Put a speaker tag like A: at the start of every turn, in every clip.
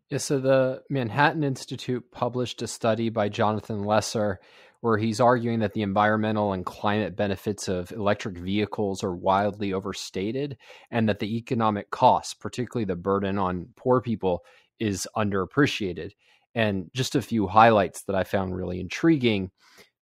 A: Yeah, so the Manhattan Institute published a study by Jonathan Lesser where he's arguing that the environmental and climate benefits of electric vehicles are wildly overstated and that the economic costs, particularly the burden on poor people, is underappreciated. And just a few highlights that I found really intriguing.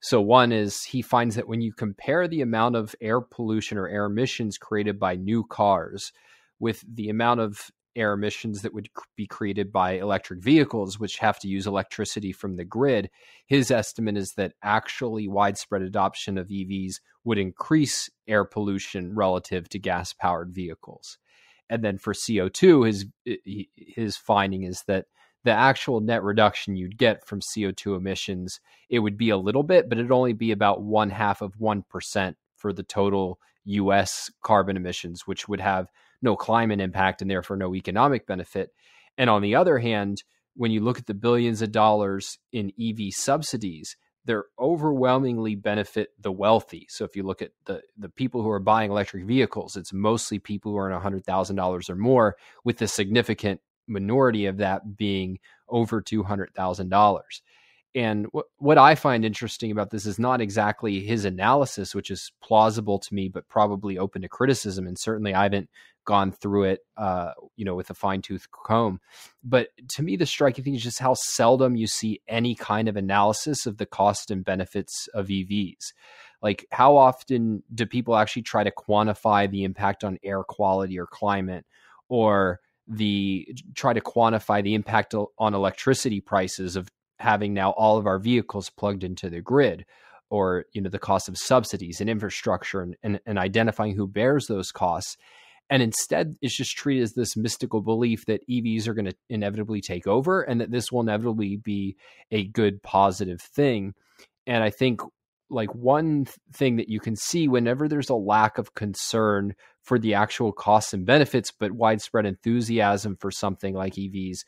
A: So, one is he finds that when you compare the amount of air pollution or air emissions created by new cars with the amount of air emissions that would be created by electric vehicles, which have to use electricity from the grid, his estimate is that actually widespread adoption of EVs would increase air pollution relative to gas-powered vehicles. And then for CO2, his finding is that the actual net reduction you'd get from CO2 emissions, it would be a little bit, but it'd only be about 0.5% for the total US carbon emissions, which would have no climate impact and therefore no economic benefit. And on the other hand, when you look at the billions of dollars in EV subsidies, they're overwhelmingly benefit the wealthy. So if you look at the people who are buying electric vehicles, it's mostly people who earn $100,000 or more, with a significant minority of that being over $200,000. And what I find interesting about this is not exactly his analysis, which is plausible to me, but probably open to criticism. And certainly I haven't gone through it, with a fine-tooth comb. But to me, the striking thing is just how seldom you see any kind of analysis of the cost and benefits of EVs. Like, how often do people actually try to quantify the impact on air quality or climate, or try to quantify the impact on electricity prices of having now all of our vehicles plugged into the grid, or the cost of subsidies and infrastructure, and identifying who bears those costs. And instead, it's just treated as this mystical belief that EVs are going to inevitably take over and that this will inevitably be a good, positive thing. And I think like one thing that you can see whenever there's a lack of concern for the actual costs and benefits, but widespread enthusiasm for something like EVs,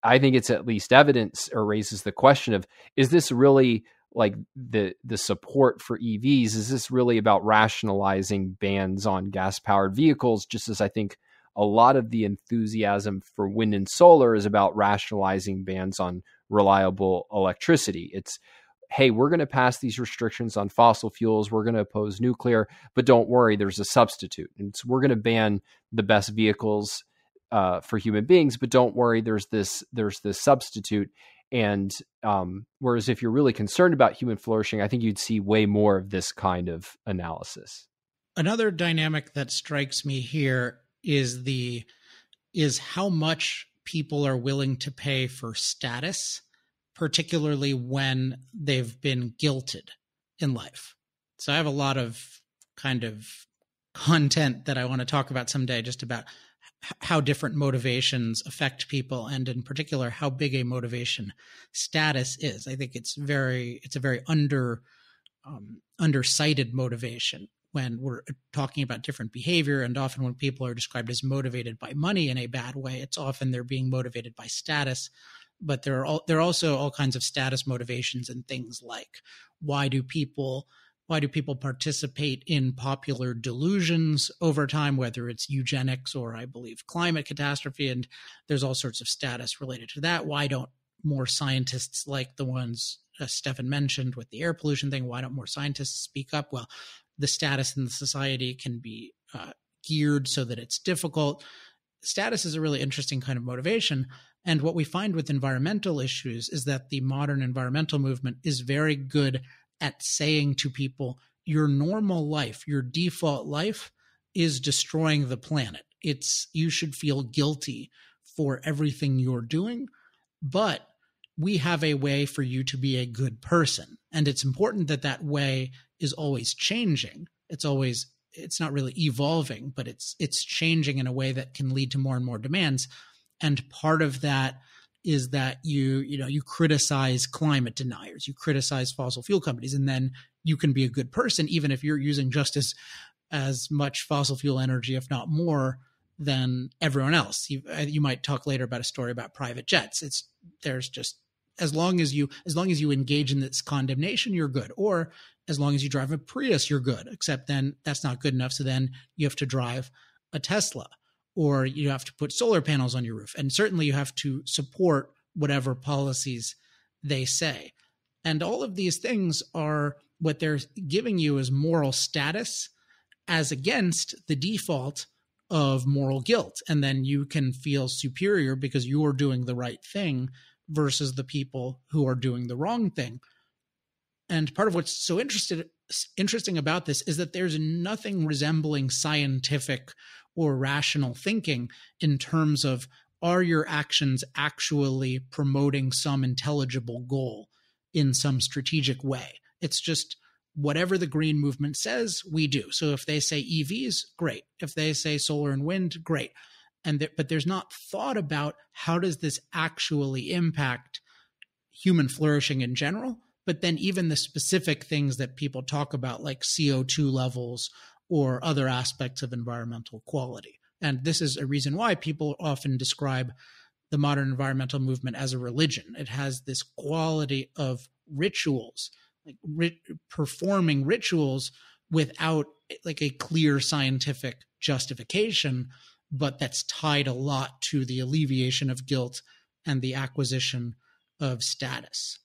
A: I think it's at least evidence or raises the question of, is this really like the support for EVs? Is this really about rationalizing bans on gas powered vehicles? Just as I think a lot of the enthusiasm for wind and solar is about rationalizing bans on reliable electricity. It's, hey, we're going to pass these restrictions on fossil fuels. We're going to oppose nuclear, but don't worry, there's a substitute. And so we're going to ban the best vehicles for human beings, but don't worry, there's this substitute. And whereas if you're really concerned about human flourishing, I think you'd see way more of this kind of analysis.
B: Another dynamic that strikes me here is how much people are willing to pay for status, particularly when they've been guilted in life. So I have a lot of kind of content that I want to talk about someday, just about how different motivations affect people, and in particular, how big a motivation status is. I think it's a very undercited motivation when we're talking about different behavior. And often when people are described as motivated by money in a bad way, it's often they're being motivated by status. But there are also all kinds of status motivations and things like, why do people participate in popular delusions over time, whether it's eugenics or, I believe, climate catastrophe? And there's all sorts of status related to that. Why don't more scientists, like the ones Stefan mentioned with the air pollution thing, why don't more scientists speak up? Well, the status in the society can be geared so that it's difficult. Status is a really interesting kind of motivation. And what we find with environmental issues is that the modern environmental movement is very good at saying to people, your normal life, your default life is destroying the planet. You should feel guilty for everything you're doing, but we have a way for you to be a good person. And it's important that that way is always changing. It's not really evolving, but it's changing in a way that can lead to more and more demands. And part of that is that you criticize climate deniers, you criticize fossil fuel companies, and then you can be a good person even if you're using just as much fossil fuel energy, if not more, than everyone else. You might talk later about a story about private jets. There's just, as long as you engage in this condemnation, you're good. Or as long as you drive a Prius, you're good. Except then that's not good enough. So then you have to drive a Tesla. or you have to put solar panels on your roof. And certainly you have to support whatever policies they say. And all of these things are what they're giving you as moral status as against the default of moral guilt. And then you can feel superior because you're doing the right thing versus the people who are doing the wrong thing. And part of what's so interesting about this is that there's nothing resembling scientific or rational thinking in terms of, are your actions actually promoting some intelligible goal in some strategic way? It's just whatever the green movement says, we do. So if they say EVs, great. If they say solar and wind, great. But there's not thought about how does this actually impact human flourishing in general, but then even the specific things that people talk about, like CO2 levels or other aspects of environmental quality. And this is a reason why people often describe the modern environmental movement as a religion. It has this quality of rituals, like performing rituals without like a clear scientific justification, but that's tied a lot to the alleviation of guilt and the acquisition of status.